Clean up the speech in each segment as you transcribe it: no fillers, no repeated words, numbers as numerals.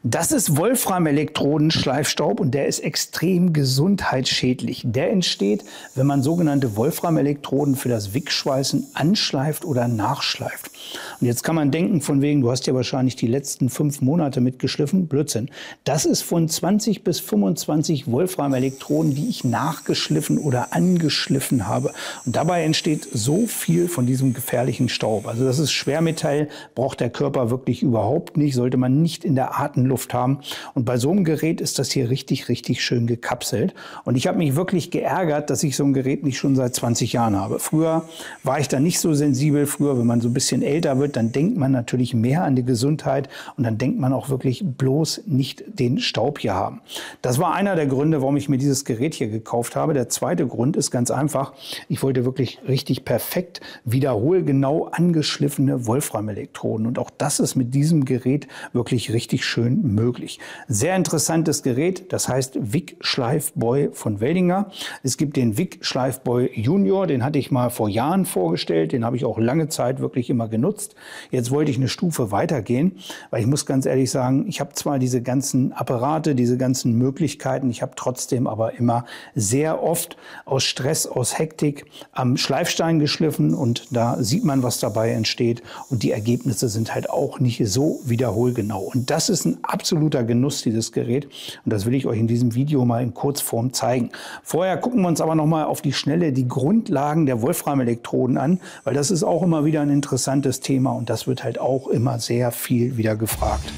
Das ist Wolfram-Elektroden-Schleifstaub und der ist extrem gesundheitsschädlich. Der entsteht, wenn man sogenannte Wolfram-Elektroden für das Wickschweißen anschleift oder nachschleift. Und jetzt kann man denken von wegen, du hast ja wahrscheinlich die letzten 5 Monate mitgeschliffen. Blödsinn. Das ist von 20 bis 25 Wolfram-Elektroden, die ich nachgeschliffen oder angeschliffen habe. Und dabei entsteht so viel von diesem gefährlichen Staub. Also das ist Schwermetall, braucht der Körper wirklich überhaupt nicht, sollte man nicht in der Atemluft haben. Und bei so einem Gerät ist das hier richtig, richtig schön gekapselt. Und ich habe mich wirklich geärgert, dass ich so ein Gerät nicht schon seit 20 Jahren habe. Früher war ich da nicht so sensibel. Früher, wenn man so ein bisschen älter wird, dann denkt man natürlich mehr an die Gesundheit und dann denkt man auch wirklich bloß nicht den Staub hier haben. Das war einer der Gründe, warum ich mir dieses Gerät hier gekauft habe. Der zweite Grund ist ganz einfach. Ich wollte wirklich richtig perfekt wiederholgenau angeschliffene Wolfram-Elektroden. Und auch das ist mit diesem Gerät wirklich richtig schön möglich. Sehr interessantes Gerät, das heißt Wick-Schleifboy von Weldinger. Es gibt den Wick-Schleifboy Junior, den hatte ich mal vor Jahren vorgestellt, den habe ich auch lange Zeit wirklich immer genutzt. Jetzt wollte ich eine Stufe weitergehen, weil ich muss ganz ehrlich sagen, ich habe zwar diese ganzen Apparate, diese ganzen Möglichkeiten, ich habe trotzdem aber immer sehr oft aus Stress, aus Hektik am Schleifstein geschliffen und da sieht man, was dabei entsteht und die Ergebnisse sind halt auch nicht so wiederholgenau. Und das ist ein absoluter Genuss, dieses Gerät, und das will ich euch in diesem Video mal in Kurzform zeigen. Vorher gucken wir uns aber noch mal auf die Schnelle die Grundlagen der Wolfram-Elektroden an, weil das ist auch immer wieder ein interessantes Thema und das wird halt auch immer sehr viel wieder gefragt.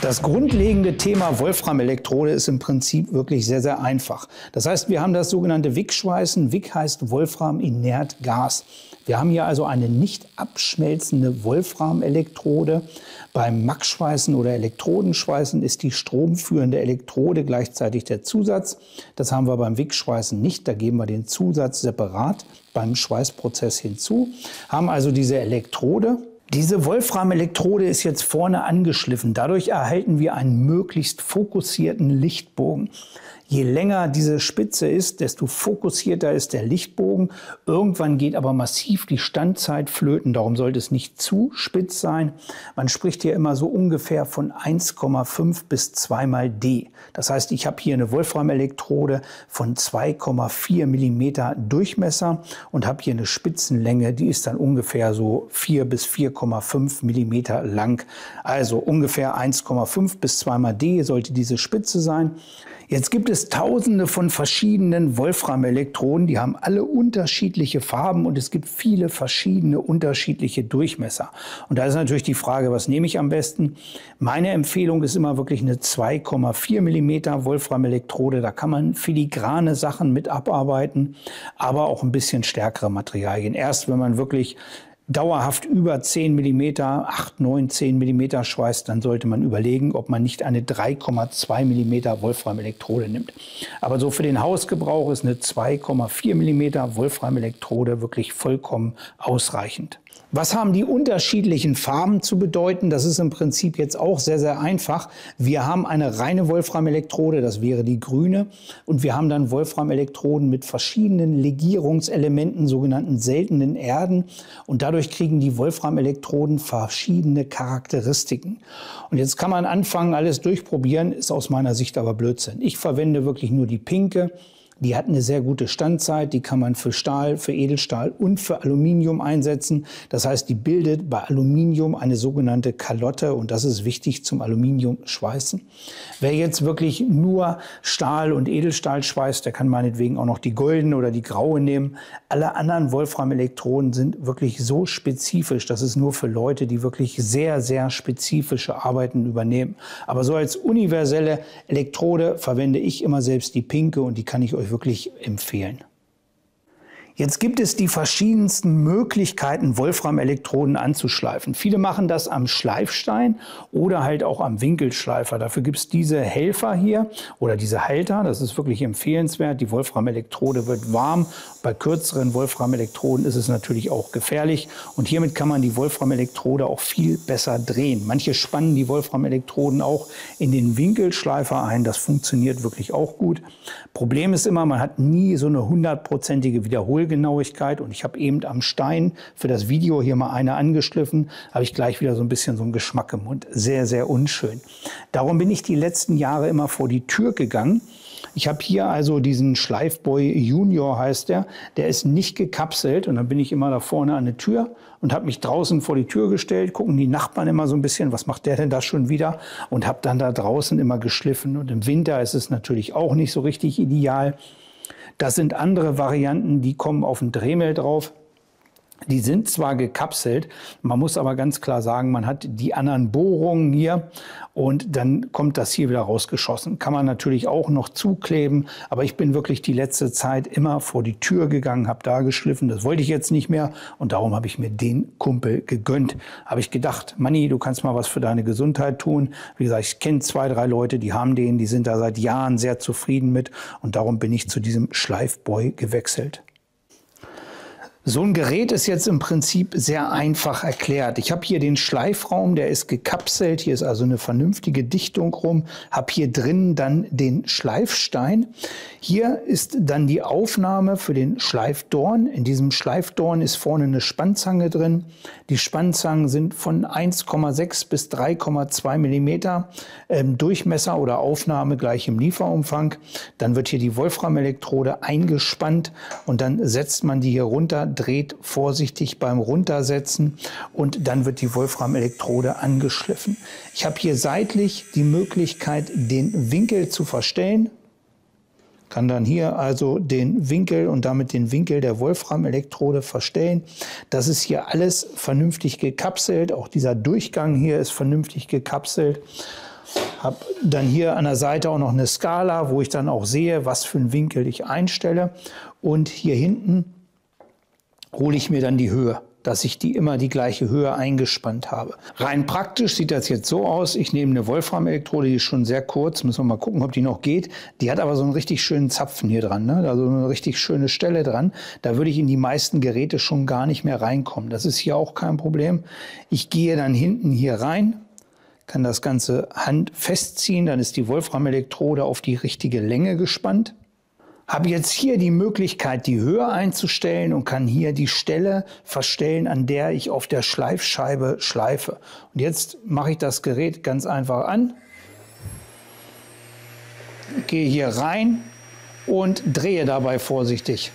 Das grundlegende Thema Wolfram-Elektrode ist im Prinzip wirklich sehr, sehr einfach. Das heißt, wir haben das sogenannte Wickschweißen. Wick heißt Wolfram-Inert-Gas. Wir haben hier also eine nicht abschmelzende Wolfram-Elektrode. Beim Max-Schweißen oder Elektrodenschweißen ist die stromführende Elektrode gleichzeitig der Zusatz. Das haben wir beim Wickschweißen nicht. Da geben wir den Zusatz separat beim Schweißprozess hinzu. Haben also diese Elektrode. Diese Wolfram-Elektrode ist jetzt vorne angeschliffen. Dadurch erhalten wir einen möglichst fokussierten Lichtbogen. Je länger diese Spitze ist, desto fokussierter ist der Lichtbogen. Irgendwann geht aber massiv die Standzeit flöten. Darum sollte es nicht zu spitz sein. Man spricht hier immer so ungefähr von 1,5 bis 2 mal D. Das heißt, ich habe hier eine Wolfram-Elektrode von 2,4 mm Durchmesser und habe hier eine Spitzenlänge, die ist dann ungefähr so 4 bis 4,5 mm lang. Also ungefähr 1,5 bis 2 mal D sollte diese Spitze sein. Jetzt gibt es tausende von verschiedenen Wolfram-Elektroden, die haben alle unterschiedliche Farben und es gibt viele verschiedene unterschiedliche Durchmesser. Und da ist natürlich die Frage, was nehme ich am besten? Meine Empfehlung ist immer wirklich eine 2,4 mm Wolfram-Elektrode. Da kann man filigrane Sachen mit abarbeiten, aber auch ein bisschen stärkere Materialien. Erst wenn man wirklich dauerhaft über 10 mm, 8, 9, 10 mm schweißt, dann sollte man überlegen, ob man nicht eine 3,2 mm Wolfram-Elektrode nimmt. Aber so für den Hausgebrauch ist eine 2,4 mm Wolfram-Elektrode wirklich vollkommen ausreichend. Was haben die unterschiedlichen Farben zu bedeuten? Das ist im Prinzip jetzt auch sehr, sehr einfach. Wir haben eine reine Wolfram-Elektrode, das wäre die grüne. Und wir haben dann Wolfram-Elektroden mit verschiedenen Legierungselementen, sogenannten seltenen Erden. Und dadurch kriegen die Wolfram-Elektroden verschiedene Charakteristiken. Und jetzt kann man anfangen, alles durchprobieren, ist aus meiner Sicht aber Blödsinn. Ich verwende wirklich nur die pinke. Die hat eine sehr gute Standzeit, die kann man für Stahl, für Edelstahl und für Aluminium einsetzen. Das heißt, die bildet bei Aluminium eine sogenannte Kalotte und das ist wichtig zum Aluminium-Schweißen. Wer jetzt wirklich nur Stahl und Edelstahl schweißt, der kann meinetwegen auch noch die goldene oder die graue nehmen. Alle anderen Wolfram-Elektroden sind wirklich so spezifisch, das ist nur für Leute, die wirklich sehr, sehr spezifische Arbeiten übernehmen. Aber so als universelle Elektrode verwende ich immer selbst die pinke und die kann ich euch wirklich empfehlen. Jetzt gibt es die verschiedensten Möglichkeiten, Wolfram-Elektroden anzuschleifen. Viele machen das am Schleifstein oder halt auch am Winkelschleifer. Dafür gibt es diese Helfer hier oder diese Halter. Das ist wirklich empfehlenswert. Die Wolfram-Elektrode wird warm. Bei kürzeren Wolfram-Elektroden ist es natürlich auch gefährlich. Und hiermit kann man die Wolfram-Elektrode auch viel besser drehen. Manche spannen die Wolfram-Elektroden auch in den Winkelschleifer ein. Das funktioniert wirklich auch gut. Problem ist immer, man hat nie so eine 100-prozentige Wiederholung Nullgenauigkeit und ich habe eben am Stein für das Video hier mal eine angeschliffen, habe ich gleich wieder so ein bisschen so einen Geschmack im Mund. Sehr, sehr unschön. Darum bin ich die letzten Jahre immer vor die Tür gegangen. Ich habe hier also diesen Schleifboy Junior, heißt der ist nicht gekapselt und dann bin ich immer da vorne an der Tür und habe mich draußen vor die Tür gestellt, gucken die Nachbarn immer so ein bisschen, was macht der denn da schon wieder, und habe dann da draußen immer geschliffen. Und im Winter ist es natürlich auch nicht so richtig ideal. Das sind andere Varianten, die kommen auf den Dremel drauf. Die sind zwar gekapselt, man muss aber ganz klar sagen, man hat die anderen Bohrungen hier und dann kommt das hier wieder rausgeschossen. Kann man natürlich auch noch zukleben, aber ich bin wirklich die letzte Zeit immer vor die Tür gegangen, habe da geschliffen. Das wollte ich jetzt nicht mehr und darum habe ich mir den Kumpel gegönnt. Habe ich gedacht, Manni, du kannst mal was für deine Gesundheit tun. Wie gesagt, ich kenne 2, 3 Leute, die haben den, die sind da seit Jahren sehr zufrieden mit und darum bin ich zu diesem Schleifboy gewechselt. So ein Gerät ist jetzt im Prinzip sehr einfach erklärt. Ich habe hier den Schleifraum, der ist gekapselt. Hier ist also eine vernünftige Dichtung rum. Habe hier drin dann den Schleifstein. Hier ist dann die Aufnahme für den Schleifdorn. In diesem Schleifdorn ist vorne eine Spannzange drin. Die Spannzangen sind von 1,6 bis 3,2 Millimeter Durchmesser oder Aufnahme gleich im Lieferumfang. Dann wird hier die Wolframelektrode eingespannt und dann setzt man die hier runter, dreht vorsichtig beim Runtersetzen und dann wird die Wolframelektrode angeschliffen. Ich habe hier seitlich die Möglichkeit, den Winkel zu verstellen. Kann dann hier also den Winkel und damit den Winkel der Wolframelektrode verstellen. Das ist hier alles vernünftig gekapselt. Auch dieser Durchgang hier ist vernünftig gekapselt. Habe dann hier an der Seite auch noch eine Skala, wo ich dann auch sehe, was für einen Winkel ich einstelle. Und hier hinten hole ich mir dann die Höhe, dass ich die immer die gleiche Höhe eingespannt habe. Rein praktisch sieht das jetzt so aus. Ich nehme eine Wolframelektrode, die ist schon sehr kurz. Müssen wir mal gucken, ob die noch geht. Die hat aber so einen richtig schönen Zapfen hier dran, ne? Also eine richtig schöne Stelle dran. Da würde ich in die meisten Geräte schon gar nicht mehr reinkommen. Das ist hier auch kein Problem. Ich gehe dann hinten hier rein, kann das Ganze Hand festziehen. Dann ist die Wolframelektrode auf die richtige Länge gespannt. Habe jetzt hier die Möglichkeit, die Höhe einzustellen und kann hier die Stelle verstellen, an der ich auf der Schleifscheibe schleife. Und jetzt mache ich das Gerät ganz einfach an, gehe hier rein und drehe dabei vorsichtig.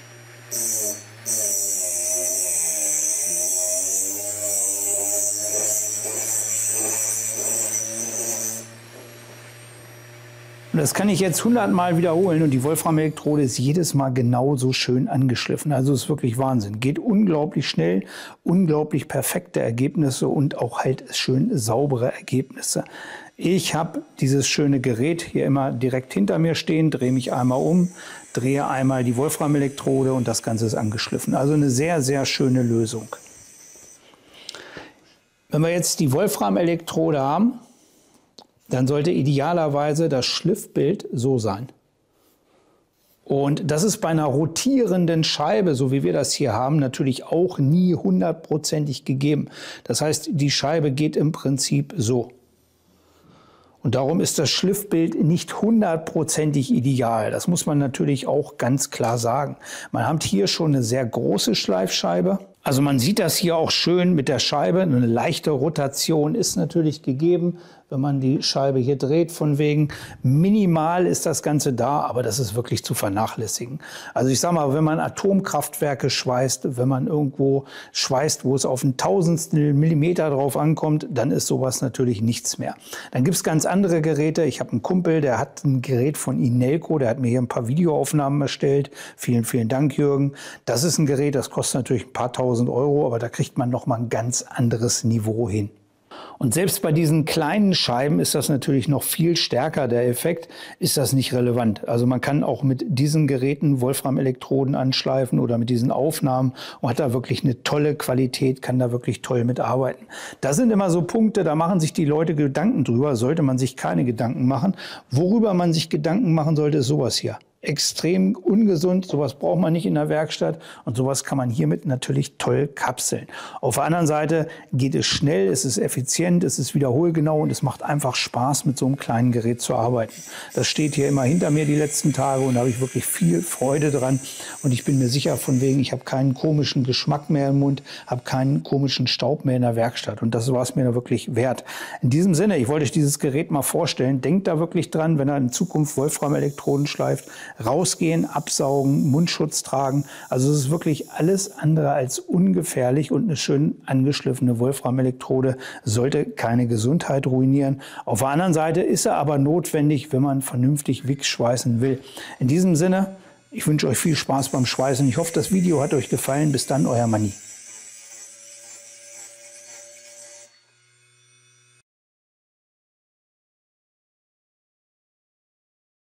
Und das kann ich jetzt 100 Mal wiederholen und die Wolframelektrode ist jedes Mal genauso schön angeschliffen. Also ist wirklich Wahnsinn. Geht unglaublich schnell, unglaublich perfekte Ergebnisse und auch halt schön saubere Ergebnisse. Ich habe dieses schöne Gerät hier immer direkt hinter mir stehen, drehe mich einmal um, drehe einmal die Wolframelektrode und das Ganze ist angeschliffen. Also eine sehr, sehr schöne Lösung. Wenn wir jetzt die Wolframelektrode haben, dann sollte idealerweise das Schliffbild so sein. Und das ist bei einer rotierenden Scheibe, so wie wir das hier haben, natürlich auch nie 100%ig gegeben. Das heißt, die Scheibe geht im Prinzip so. Und darum ist das Schliffbild nicht 100%ig ideal. Das muss man natürlich auch ganz klar sagen. Man hat hier schon eine sehr große Schleifscheibe. Also man sieht das hier auch schön mit der Scheibe. Eine leichte Rotation ist natürlich gegeben, wenn man die Scheibe hier dreht, von wegen. Minimal ist das Ganze da, aber das ist wirklich zu vernachlässigen. Also ich sage mal, wenn man Atomkraftwerke schweißt, wenn man irgendwo schweißt, wo es auf ein Tausendstel Millimeter drauf ankommt, dann ist sowas natürlich nichts mehr. Dann gibt es ganz andere Geräte. Ich habe einen Kumpel, der hat ein Gerät von Inelco, der hat mir hier ein paar Videoaufnahmen erstellt. Vielen, vielen Dank, Jürgen. Das ist ein Gerät, das kostet natürlich ein paar tausend Euro, aber da kriegt man noch mal ein ganz anderes Niveau hin. Und selbst bei diesen kleinen Scheiben ist das natürlich noch viel stärker, der Effekt, ist das nicht relevant. Also man kann auch mit diesen Geräten Wolframelektroden anschleifen oder mit diesen Aufnahmen und hat da wirklich eine tolle Qualität, kann da wirklich toll mitarbeiten. Das sind immer so Punkte, da machen sich die Leute Gedanken drüber, sollte man sich keine Gedanken machen. Worüber man sich Gedanken machen sollte, ist sowas hier. extrem ungesund, sowas braucht man nicht in der Werkstatt und sowas kann man hiermit natürlich toll kapseln. Auf der anderen Seite geht es schnell, es ist effizient, es ist wiederholgenau und es macht einfach Spaß, mit so einem kleinen Gerät zu arbeiten. Das steht hier immer hinter mir die letzten Tage und da habe ich wirklich viel Freude dran und ich bin mir sicher von wegen, ich habe keinen komischen Geschmack mehr im Mund, habe keinen komischen Staub mehr in der Werkstatt und das war es mir da wirklich wert. In diesem Sinne, ich wollte euch dieses Gerät mal vorstellen, denkt da wirklich dran, wenn ihr in Zukunft Wolfram-Elektroden schleift, rausgehen, absaugen, Mundschutz tragen. Also es ist wirklich alles andere als ungefährlich und eine schön angeschliffene Wolfram-Elektrode sollte keine Gesundheit ruinieren. Auf der anderen Seite ist er aber notwendig, wenn man vernünftig Wichs schweißen will. In diesem Sinne, ich wünsche euch viel Spaß beim Schweißen. Ich hoffe, das Video hat euch gefallen. Bis dann, euer Manni.